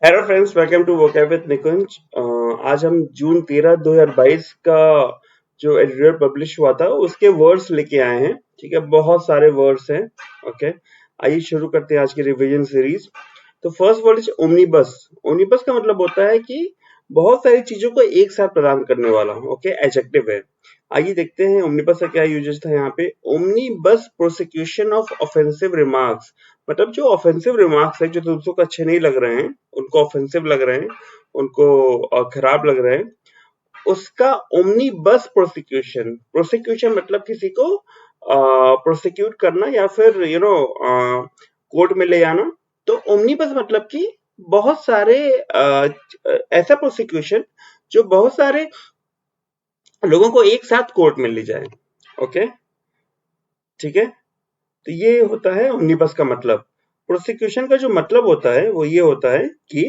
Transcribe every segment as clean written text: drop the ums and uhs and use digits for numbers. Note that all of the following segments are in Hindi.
Hello friends, welcome to vocab with Nikunj. आज हम जून 13 2022 का जो एडिटोरियल पब्लिश हुआ था उसके वर्ड्स लेके आए हैं। ठीक है, बहुत सारे वर्ड्स हैं। ओके, आइए शुरू करते हैं आज की रिवीजन सीरीज। तो first word is omnibus. Omnibus का मतलब होता है कि बहुत सारी चीजों को एक साथ प्रदान करने वाला। ओके, एडजेक्टिव है। आइए देखते हैं ओमनीबस का क्या यूजेस था यहाँ पे। Omnibus prosecution of offensive remarks, मतलब जो ऑफेंसिव रिमार्क्स है जो दूसरों को अच्छे नहीं लग रहे हैं, उनको ऑफेंसिव लग रहे हैं, उनको खराब लग रहे हैं, उसका ओमनीबस प्रोसिक्यूशन। प्रोसिक्यूशन मतलब किसी को प्रोसिक्यूट करना या फिर कोर्ट में ले जाना। तो ओमनीबस मतलब कि बहुत सारे ऐसा प्रोसिक्यूशन जो बहुत सारे लोगों को एक साथ कोर्ट में ले जाए। ओके, ठीक है। तो ये होता है ओमनीबस का मतलब। प्रोसिक्यूशन का जो मतलब होता है वो ये होता है कि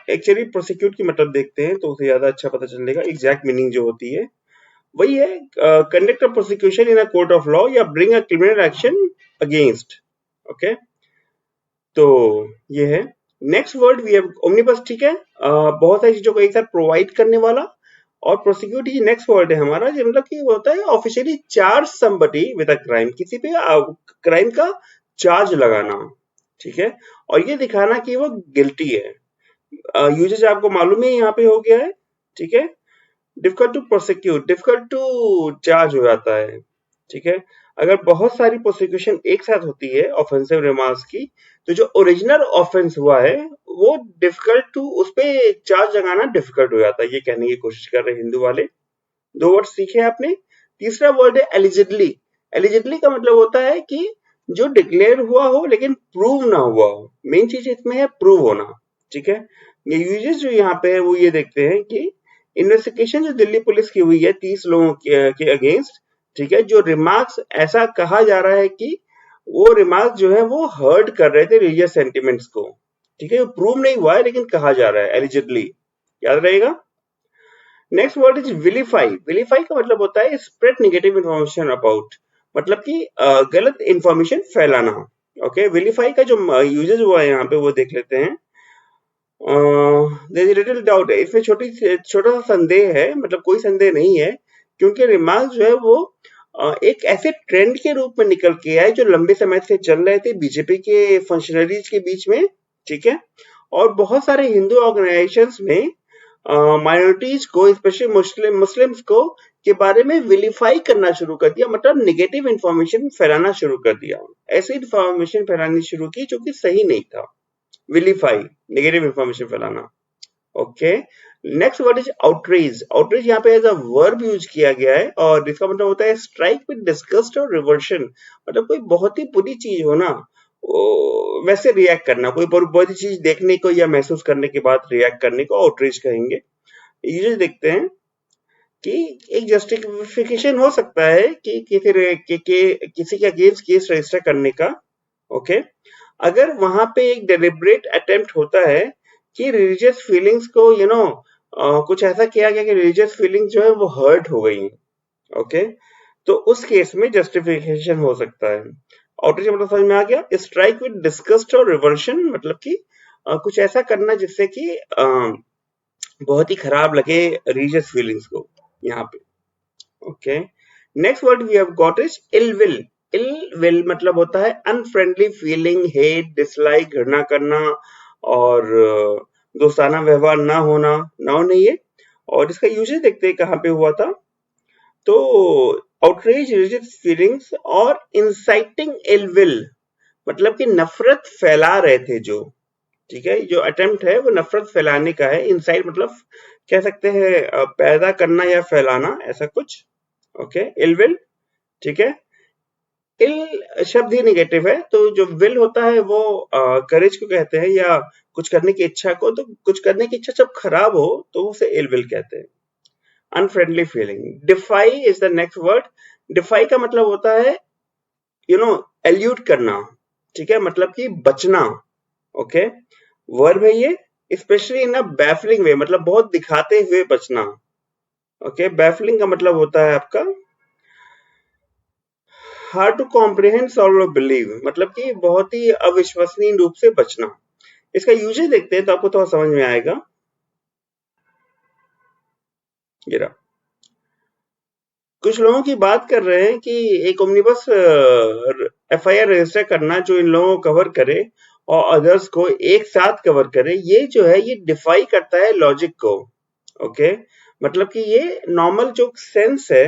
एक्चुअली प्रोसिक्यूट की मतलब देखते हैं तो उसे ज्यादा अच्छा पता चलेगा। एग्जैक्ट मीनिंग जो होती है वही है, conduct a prosecution in a court of law या bring a criminal action against. Okay, तो ये है। Next word we have omnibus. ठीक है, बहुत सारी चीजों को एक साथ प्रोवाइड करने वाला। और प्रोसिक्यूट ही नेक्स्ट वर्ड है हमारा, जो मतलब कि वो होता है officially charge somebody with a crime, किसी पे क्राइम का चार्ज लगाना। ठीक है, और ये दिखाना कि वो गिल्टी है। यूजेज आपको मालूम है यहाँ पे हो गया है। ठीक है, difficult to prosecute, difficult to charge हो जाता है। ठीक है, अगर बहुत सारी प्रोसिक्यूशन एक साथ होती है ऑफेंसिव रिमार्क्स की, तो जो ओरिजिनल ऑफेंस हुआ है वो डिफिकल्ट टू, उस पे चार्ज लगाना डिफिकल्ट हो जाता है। ये कहने की कोशिश कर रहे हैं हिंदू वाले। दो वर्ड सीखे आपने। तीसरा वर्ड है एलिजिडली। एलिजिडली का मतलब होता है कि जो डिक्लेयर हुआ हो लेकिन प्रूव ना हुआ हो। मेन चीज इसमें है प्रूव होना। ठीक है, ये यूजेस जो यहाँ पे है वो ये देखते हैं कि इन्वेस्टिगेशन जो दिल्ली पुलिस की हुई है 30 लोगों के अगेंस्ट। ठीक है, जो रिमार्क्स ऐसा कहा जा रहा है कि वो रिमार्क्स जो है वो हर्ट कर रहे थे रिलीजियस सेंटिमेंट्स को। ठीक है, प्रूव नहीं हुआ है लेकिन कहा जा रहा है, एलिजिडली। याद रहेगा। Next word is विलीफाई। विलीफाई का मतलब होता है स्प्रेड नेगेटिव इन्फॉर्मेशन अबाउट, मतलब कि गलत इंफॉर्मेशन फैलाना। ओके, विलीफाई का जो यूजेस हुआ है यहाँ पे वो देख लेते हैं। लिटिल डाउट है इसमें, छोटा सा संदेह है, मतलब कोई संदेह नहीं है, क्योंकि रिमार्क जो है वो एक ऐसे ट्रेंड के रूप में निकल के आए जो लंबे समय से चल रहे थे बीजेपी के फंक्शनरीज के बीच में। ठीक है, और बहुत सारे हिंदू ऑर्गेनाइजेशंस में माइनॉरिटीज को, स्पेशली मुस्लिम्स को के बारे में विलीफाई करना शुरू कर दिया, मतलब नेगेटिव इंफॉर्मेशन फैलाना शुरू कर दिया। ऐसी इंफॉर्मेशन फैलानी शुरू की जो कि सही नहीं था। विलीफाई, नेगेटिव इंफॉर्मेशन फैलाना। Okay, next word is outreach. Outreach यहाँ पे एज अ वर्ब यूज किया गया है और इसका मतलब होता है स्ट्राइक विद डिस्गस्ट और रिवर्शन, मतलब कोई बहुत ही बुरी चीज हो ना, वैसे रिएक्ट करना, कोई बुरी चीज देखने को या महसूस करने के बाद रिएक्ट करने को आउटरीज कहेंगे। यूज देखते हैं कि एक जस्टिफिकेशन हो सकता है कि किसी के अगेंस्ट केस रजिस्टर करने का। ओके, अगर वहां पे एक डेलिब्रेट अटेम्प्ट होता है कि रिलीजियस फीलिंग्स को कुछ ऐसा किया गया कि रिलीजियस फीलिंग्स जो है वो हर्ट हो गई। ओके, तो उस केस में जस्टिफिकेशन हो सकता है। आउटरीच मतलब समझ में आ गया। स्ट्राइक विद डिस्गस्ट और रिवर्शन मतलब कि कुछ ऐसा करना जिससे कि बहुत ही खराब लगे रिलीजियस फीलिंग्स को यहाँ पे। Okay, next word we have got is ill will. Ill will मतलब होता है अनफ्रेंडली फीलिंग, हेट, डिसलाइक, घृणा करना और दोस्ताना व्यवहार ना होना। नाउन नहीं है। और इसका यूजेस देखते हैं कहाँ पे हुआ था। तो आउटरीच रिलीजियस फीलिंग्स और इंसाइटिंग इल विल, मतलब कि नफरत फैला रहे थे जो। ठीक है, जो अटेम्प्ट है वो नफरत फैलाने का है। इंसाइट मतलब कह सकते हैं पैदा करना या फैलाना, ऐसा कुछ। Okay, ill will. ठीक है, इल शब्द ही नेगेटिव है, तो जो विल होता है वो करेज को कहते हैं या कुछ करने की इच्छा को। तो कुछ करने की इच्छा जब खराब हो तो उसे इल विल कहते हैं। Unfriendly feeling. Defy is the next word. Defy का मतलब होता है एल्यूट करना। ठीक है, मतलब कि बचना। ओके, वर्ब है ये, स्पेशली इन अ बैफलिंग वे, मतलब बहुत दिखाते हुए बचना। ओके, बैफलिंग का मतलब होता है आपका हार्ड टू कॉम्प्रिहेंड, सॉल्व और बिलीव, मतलब कि बहुत ही अविश्वसनीय रूप से बचना। इसका यूजेस देखते हैं तो आपको थोड़ा समझ में आएगा। ये रहा। कुछ लोगों की बात कर रहे हैं कि एक ओमनिबस एफआईआर रजिस्टर करना जो इन लोगों को कवर करे और अदर्स को एक साथ कवर करे, ये जो है ये डिफाई करता है लॉजिक को। ओके, मतलब कि ये नॉर्मल जो सेंस है,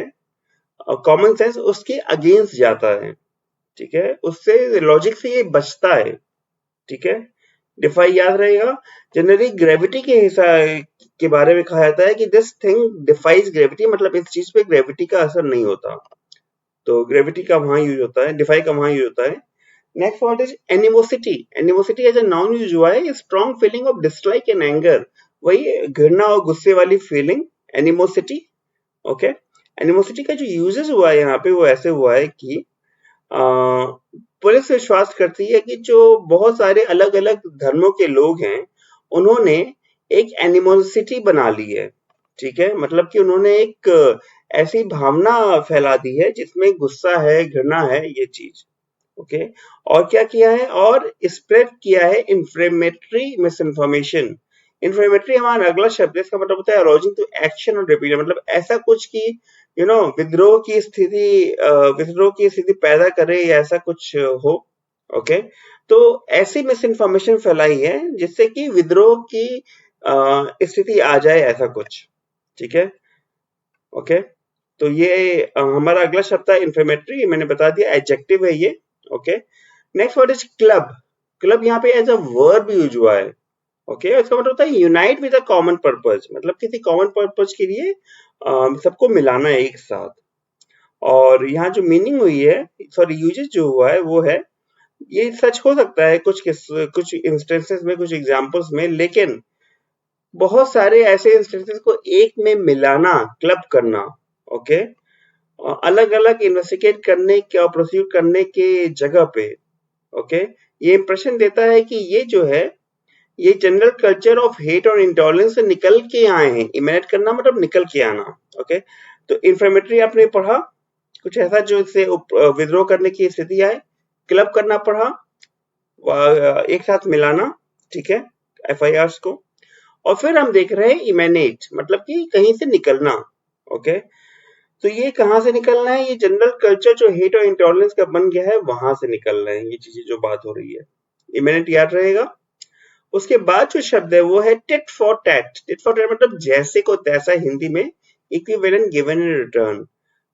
कॉमन सेंस, उसके अगेंस्ट जाता है। ठीक है, उससे लॉजिक से ये बचता है। ठीक है, डिफाई याद रहेगा। जनरली ग्रेविटी के हिसाब के बारे में कहा जाता है कि दिस थिंग डिफाइज ग्रेविटी, मतलब इस चीज पे ग्रेविटी का असर नहीं होता। तो ग्रेविटी का वहां यूज होता है, डिफाई का वहां यूज होता है। Next word is animosity. Animosity as a noun use हुआ है, strong feeling of dislike and anger, वही घृणा और गुस्से वाली फीलिंग, एनिमोसिटी। ओके, एनिमोसिटी का जो यूजेस हुआ है यहाँ पे वो ऐसे हुआ है कि पुलिस विश्वास करती है कि जो बहुत सारे अलग अलग धर्मों के लोग हैं उन्होंने एक एनिमोसिटी बना ली है। ठीक है, मतलब कि उन्होंने एक ऐसी भावना फैला दी है जिसमें गुस्सा है, घृणा है, ये चीज। ओके, और क्या किया है, और स्प्रेड किया है इंफ्लेमेटरी मिस इन्फॉर्मेशन। इन्फ्लेमेटरी हमारा अगला शब्द है, इसका मतलब होता है अरोजिंग टू एक्शन और रिपीट, मतलब ऐसा कुछ कि विद्रोह की स्थिति, विद्रोह की स्थिति पैदा करे या ऐसा कुछ हो। ओके, तो ऐसी मिस इन्फॉर्मेशन फैलाई है जिससे कि विद्रोह की स्थिति आ जाए, ऐसा कुछ। ठीक है, ओके, तो ये हमारा अगला शब्द है इन्फ्लेमेटरी, मैंने बता दिया, एडजेक्टिव है ये। Okay, next word is club. Club यहाँ पे एज अ वर्ब यूज हुआ है। ओके, इसका मतलब होता है unite with a common purpose, मतलब किसी कॉमन पर्पज के लिए सबको मिलाना है एक साथ। और यहाँ जो मीनिंग हुई है, सॉरी यूजेस जो हुआ है वो है, ये सच हो सकता है कुछ इंस्टेंसेस में, कुछ एग्जांपल्स में, लेकिन बहुत सारे ऐसे इंस्टेंसेस को एक में मिलाना, क्लब करना। ओके, अलग अलग इन्वेस्टिगेट करने के और प्रोसीड करने के जगह पे। ओके, ये इंप्रेशन देता है कि ये जो है ये जनरल कल्चर ऑफ हेट और इंटॉलरेंस से निकल के आए हैं। इमेजिन करना मतलब निकल के आना। ओके, तो इन्फ्लेमेटरी आपने पढ़ा, कुछ ऐसा जो इससे विद्रोह करने की स्थिति आए। क्लब करना पढ़ा, एक साथ मिलाना। ठीक है, एफआईआर्स को। और फिर हम देख रहे हैं इमेनेट, मतलब कि कहीं से निकलना। ओके, तो ये कहाँ से निकलना है, ये जनरल कल्चर जो हेट और इंटॉलरेंस का बन गया है वहां से निकल रहे हैं ये चीजें जो बात हो रही है। इमेनेट याद रहेगा। उसके बाद जो शब्द है वो है tit for tat. Tit for tat मतलब जैसे को तैसा, हिंदी में इक्विवेलेंट गिवन इन रिटर्न।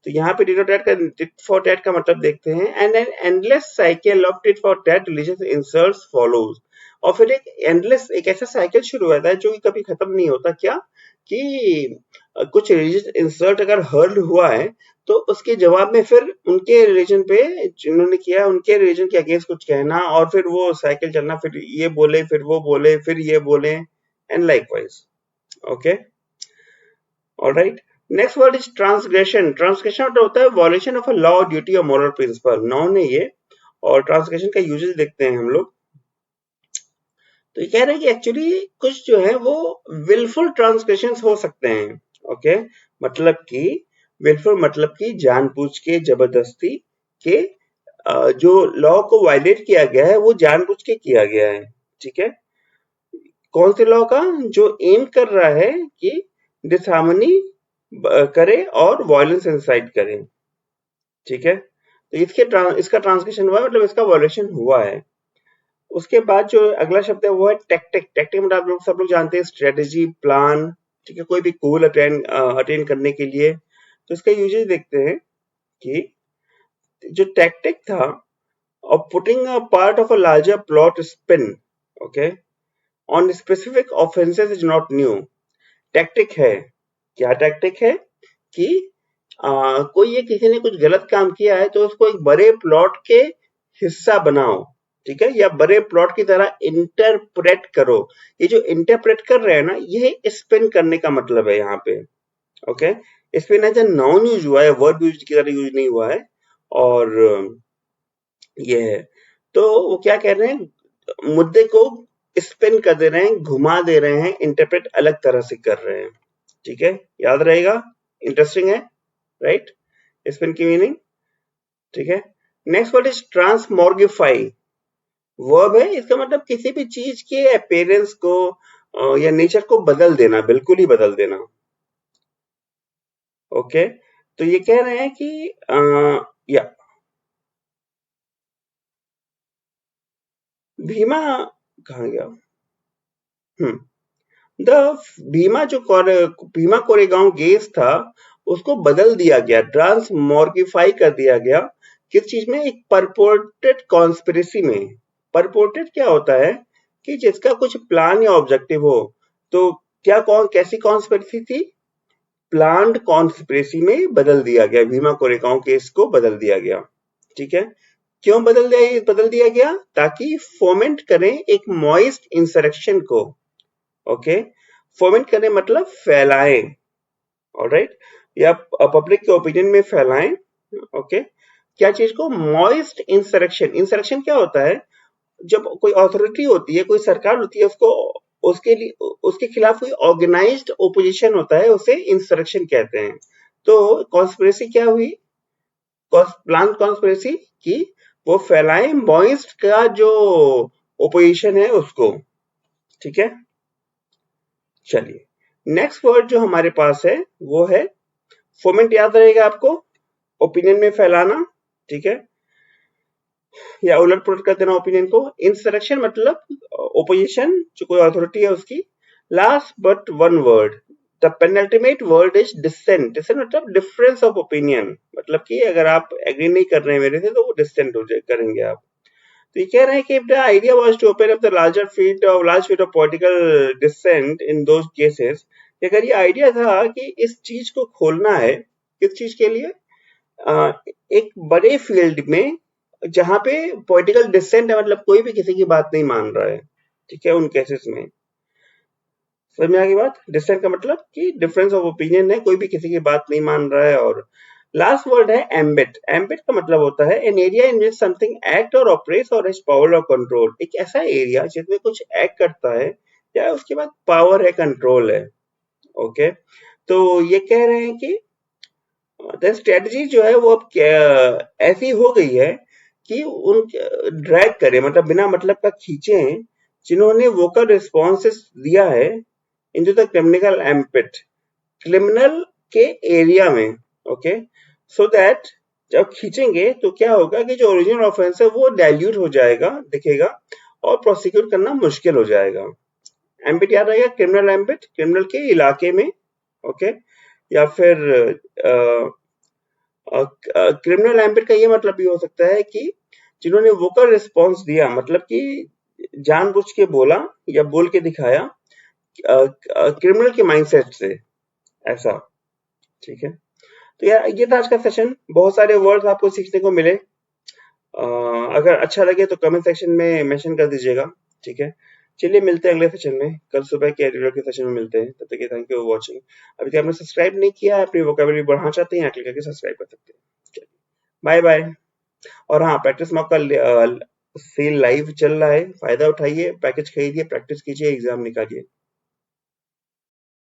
तो यहाँ पे टिट फॉर टैट का मतलब देखते हैं, and an endless cycle of tit for tat religious insults follows. और फिर एक एंडलेस, एक ऐसा साइकिल शुरू होता है जो कि कभी खत्म नहीं होता। क्या कि कुछ रिलीजियस इंसल्ट अगर हर्ल हुआ है तो उसके जवाब में फिर उनके रिलीजन पे जिन्होंने किया उनके रिलीजन के अगेंस्ट कुछ कहना, और फिर वो साइकिल चलना, फिर ये बोले, फिर वो बोले, फिर ये बोले, and likewise. Okay, alright. Next word is transgression. Transgression मतलब होता है violation of a law, duty और मॉरल प्रिंसिपल, नाउन है ये। और ट्रांसग्रेशन का यूजेस देखते हैं हम लोग। तो ये कह रहे हैं कि एक्चुअली कुछ जो है वो विलफुल ट्रांसग्रेशन हो सकते हैं। ओके, मतलब कि विलफुल मतलब कि जानबूझ के, जबरदस्ती के, जो लॉ को वायलेट किया गया है वो जानबूझ के किया गया है। ठीक है, कौन से लॉ का, जो एम कर रहा है कि डिसहार्मनी करे और वायलेंस इंसाइट करे। ठीक है, तो इसका ट्रांसलेशन हुआ है, मतलब इसका वायलेशन हुआ है। उसके बाद जो अगला शब्द है वो है टैक्टिक। टैक्टिक मतलब आप लोग सब लोग जानते हैं स्ट्रेटेजी, प्लान। ठीक है, कोई भी गोल अटेन करने के लिए। तो इसका यूजेस देखते हैं कि जो टैक्टिक था, of putting a part of a larger plot spin, okay, on specific offenses is not new. Tactic है, क्या टैक्टिक है कि कोई ये किसी ने कुछ गलत काम किया है तो उसको एक बड़े प्लॉट के हिस्सा बनाओ। ठीक है, या बड़े प्लॉट की तरह इंटरप्रेट करो। ये जो इंटरप्रेट कर रहे हैं ना, ये स्पिन करने का मतलब है यहाँ पे। Okay, spin as a noun use हुआ है, वर्ब यूज की तरह यूज नहीं हुआ है। और ये है, तो वो क्या कह रहे हैं, मुद्दे को स्पिन कर दे रहे हैं, घुमा दे रहे हैं, इंटरप्रेट अलग तरह से कर रहे हैं। ठीक है, याद रहेगा, इंटरेस्टिंग है, राइट, स्पिन की मीनिंग। ठीक है, नेक्स्ट वर्ड इज ट्रांसमॉर्गिफाई। वर्ब है, इसका मतलब किसी भी चीज के अपीयरेंस को या नेचर को बदल देना, बिल्कुल ही बदल देना। ओके, तो ये कह रहे हैं कि या भीमा कहाँ गया? द भीमा जो भीमा कोरेगांव केस था, उसको बदल दिया गया, ट्रांसमॉर्गिफाई कर दिया गया। किस चीज में? एक परपोर्टेड कॉन्स्पिरेसी में। परपोर्टेड क्या होता है? कि जिसका कुछ प्लान या ऑब्जेक्टिव हो। तो क्या कौन कैसी कॉन्स्पिरेसी थी? प्लान्ड कॉन्स्पिरेसी में बदल दिया गया, भीमा कोरेगांव केस को बदल दिया गया। ठीक है, क्यों बदल दिया गया? ताकि फोमेंट करें एक मॉइस्ट इंसरेक्शन को। ओके, फोमेंट करने मतलब फैलाएं। ऑलराइट, या पब्लिक के ओपिनियन में फैलाएं। ओके, क्या चीज को? Moist insurrection. इंसरेक्शन क्या होता है? जब कोई अथॉरिटी होती है, कोई सरकार होती है, उसको उसके लिए उसके खिलाफ कोई ऑर्गेनाइज्ड ओपोजिशन होता है, उसे इंसरेक्शन कहते हैं। तो कॉन्स्पिरेसी क्या हुई? प्लान कॉन्स्पिरेसी की वो फैलाएं मॉइस्ट का जो ओपोजिशन है उसको। ठीक है, चलिए, नेक्स्ट वर्ड जो हमारे पास है वो है फोमेंट। याद रहेगा आपको, ओपिनियन में फैलाना। ठीक है, या उलट पुलट कर देना ओपिनियन को। इंसरेक्शन मतलब ओपोजिशन, जो कोई अथॉरिटी है उसकी। Last but one word, the penultimate word is dissent. Dissent मतलब डिफरेंस ऑफ ओपिनियन, मतलब कि अगर आप एग्री नहीं कर रहे हैं मेरे से तो वो डिसेंट हो जाए करेंगे आप। तो ये कह रहे हैं कि the idea was to open up the large field of political dissent in those cases। अगर ये आइडिया था कि इस चीज को खोलना है, किस चीज के लिए? अ, एक बड़े फील्ड में जहां पे पॉलिटिकल डिसेंट है, मतलब कोई भी किसी की बात नहीं मान रहा है। ठीक है, उन केसेस में। समझ में आ गई बात? डिसेंट का मतलब कि डिफरेंस ऑफ ओपिनियन है, कोई भी किसी की बात नहीं मान रहा है। और लास्ट वर्ड है एम्बिट। एम्बिट का मतलब होता है an area in which something act और ऑपरेट्स और हैज पावर और कंट्रोल। एक ऐसा एरिया जिसमें कुछ एक्ट करता है या उसके बाद पावर है, कंट्रोल है। ओके, तो ये कह रहे हैं कि द स्ट्रेटजी जो है वो अब ऐसी हो गई है कि उन ड्रैग करे, मतलब बिना मतलब का खींचे, जिन्होंने वोकल रिस्पॉन्सेस दिया है इनटू द क्रिमिनल एम्पिट, क्रिमिनल के एरिया में। ओके, सो दैट जब खींचेंगे तो क्या होगा कि जो ओरिजिनल ऑफेंस है वो डाइल्यूट हो जाएगा, दिखेगा, और प्रोसिक्यूट करना मुश्किल हो जाएगा। एम्बिट याद रहेगा, क्रिमिनल एम्बिट, क्रिमिनल के इलाके में। ओके, या फिर क्रिमिनल एम्बिट का ये मतलब भी हो सकता है कि जिन्होंने वोकल रिस्पॉन्स दिया, मतलब कि जानबूझ के बोला या बोल के दिखाया क्रिमिनल के माइंडसेट से, ऐसा। ठीक है, तो यार ये था आज का सेशन, बहुत सारे वर्ड्स आपको सीखने को मिले। अगर अच्छा लगे तो कमेंट सेक्शन में मेंशन कर दीजिएगा। ठीक है, चलिए मिलते हैं अगले सेशन में, कल सुबह के रेगुलर के सेशन में मिलते हैं। तब तक के थैंक यू फॉर वॉचिंग। अभी तक आपने सब्सक्राइब नहीं किया है, अपनी वोकेबलरी बढ़ाना चाहते हैं, यहाँ क्लिक करके सब्सक्राइब कर सकते हैं। चलिए, बाय बाय। और हाँ, प्रैक्टिस मॉक का सेल लाइव चल रहा है, फायदा उठाइए, पैकेज खरीदिए, प्रैक्टिस कीजिए, एग्जाम निकालिए।